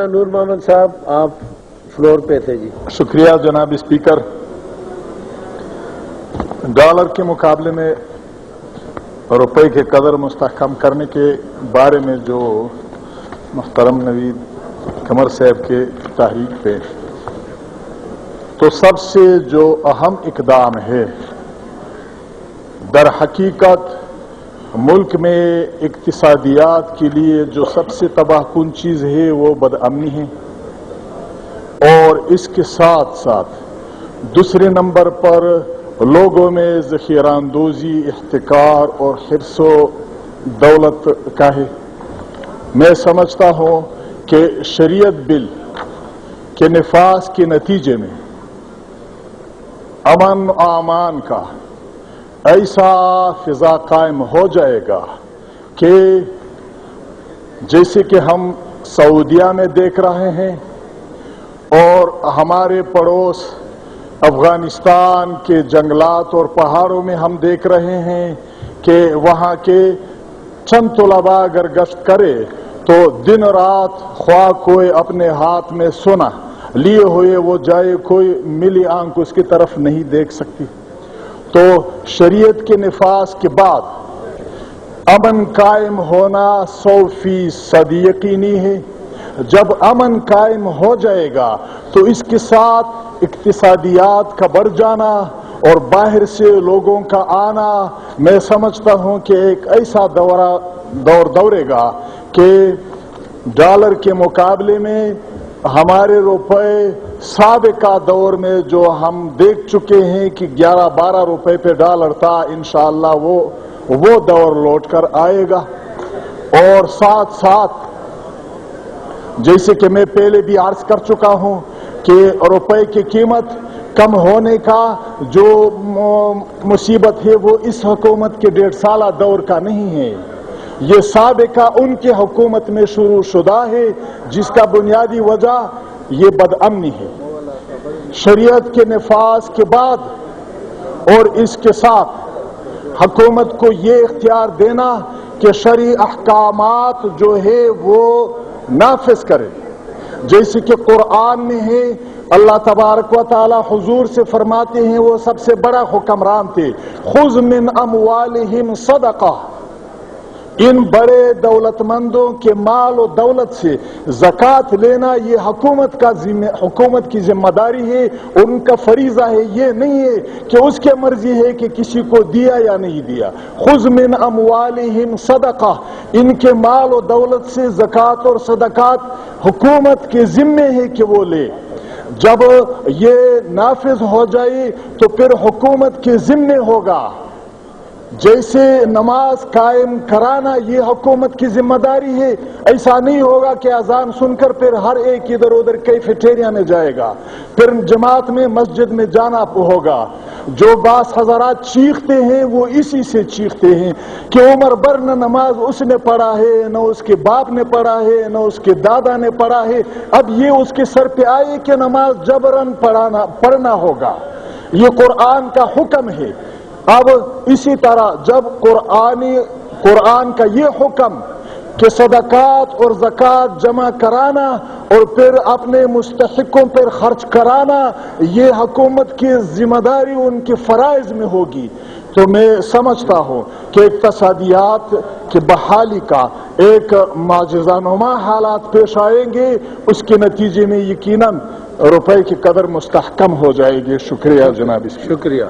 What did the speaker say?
نور محمد صاحب آپ فلور پہ تھے جی. شکریہ جناب اسپیکر. ڈالر کے مقابلے میں روپے کے قدر مستحکم کرنے کے بارے میں جو محترم نوید قمر صاحب کے تحریک پہ تو سب سے جو اہم اقدام ہے در حقیقت ملک میں اقتصادیات کے لیے جو سب سے تباہ کن چیز ہے وہ بدامنی ہے، اور اس کے ساتھ ساتھ دوسرے نمبر پر لوگوں میں ذخیرہ اندوزی، احتکار اور حرص و دولت کا ہے. میں سمجھتا ہوں کہ شریعت بل کے نفاذ کے نتیجے میں امن و امان کا ایسا فضا قائم ہو جائے گا کہ جیسے کہ ہم سعودیہ میں دیکھ رہے ہیں اور ہمارے پڑوس افغانستان کے جنگلات اور پہاڑوں میں ہم دیکھ رہے ہیں کہ وہاں کے چند طلباء اگر گشت کرے تو دن رات خواہ کوئی اپنے ہاتھ میں سونا لیے ہوئے وہ جائے، کوئی ملی آنکھ اس کی طرف نہیں دیکھ سکتی. تو شریعت کے نفاذ کے بعد امن قائم ہونا 100% یقینی ہے. جب امن قائم ہو جائے گا تو اس کے ساتھ اقتصادیات کا بڑھ جانا اور باہر سے لوگوں کا آنا، میں سمجھتا ہوں کہ ایک ایسا دور دورے گا کہ ڈالر کے مقابلے میں ہمارے روپے سابقہ دور میں جو ہم دیکھ چکے ہیں کہ 11-12 روپے پہ ڈالر تھا، انشاءاللہ وہ دور لوٹ کر آئے گا. اور ساتھ ساتھ جیسے کہ میں پہلے بھی عرض کر چکا ہوں کہ روپے کی قیمت کم ہونے کا جو مصیبت ہے وہ اس حکومت کے 1.5 سالہ دور کا نہیں ہے، یہ سابقہ ان کی حکومت میں شروع شدہ ہے، جس کا بنیادی وجہ یہ بدامنی ہے. شریعت کے نفاذ کے بعد اور اس کے ساتھ حکومت کو یہ اختیار دینا کہ شرعی احکامات جو ہے وہ نافذ کرے، جیسے کہ قرآن میں ہے. اللہ تبارک و تعالی حضور سے فرماتے ہیں، وہ سب سے بڑا حکمران تھے، خذ من اموالہم صدقہ، ان بڑے دولت مندوں کے مال و دولت سے زکوٰۃ لینا یہ حکومت کی ذمہ داری ہے، ان کا فریضہ ہے. یہ نہیں ہے کہ اس کے مرضی ہے کہ کسی کو دیا یا نہیں دیا. خذ من اموالہم صدقہ، ان کے مال و دولت سے زکوٰۃ اور صدقات حکومت کے ذمے ہے کہ وہ لے. جب یہ نافذ ہو جائے تو پھر حکومت کے ذمے ہوگا. جیسے نماز قائم کرانا یہ حکومت کی ذمہ داری ہے، ایسا نہیں ہوگا کہ اذان سن کر پھر ہر ایک ادھر ادھر کیفیٹیریا میں جائے گا، پھر جماعت میں مسجد میں جانا ہوگا. جو بعض حضرات چیختے ہیں وہ اسی سے چیختے ہیں کہ عمر بھر نہ نماز اس نے پڑھا ہے، نہ اس کے باپ نے پڑھا ہے، نہ اس کے دادا نے پڑھا ہے، اب یہ اس کے سر پہ آئے کہ نماز جبراً پڑھنا ہوگا. یہ قرآن کا حکم ہے. اب اسی طرح جب قرآن کا یہ حکم کہ صدقات اور زکوٰۃ جمع کرانا اور پھر اپنے مستحقوں پر خرچ کرانا یہ حکومت کی ذمہ داری ان کے فرائض میں ہوگی، تو میں سمجھتا ہوں کہ اقتصادیات کی بحالی کا ایک معجزہ نما حالات پیش آئیں گے. اس کے نتیجے میں یقیناً روپے کی قدر مستحکم ہو جائے گی. شکریہ جناب. شکریہ.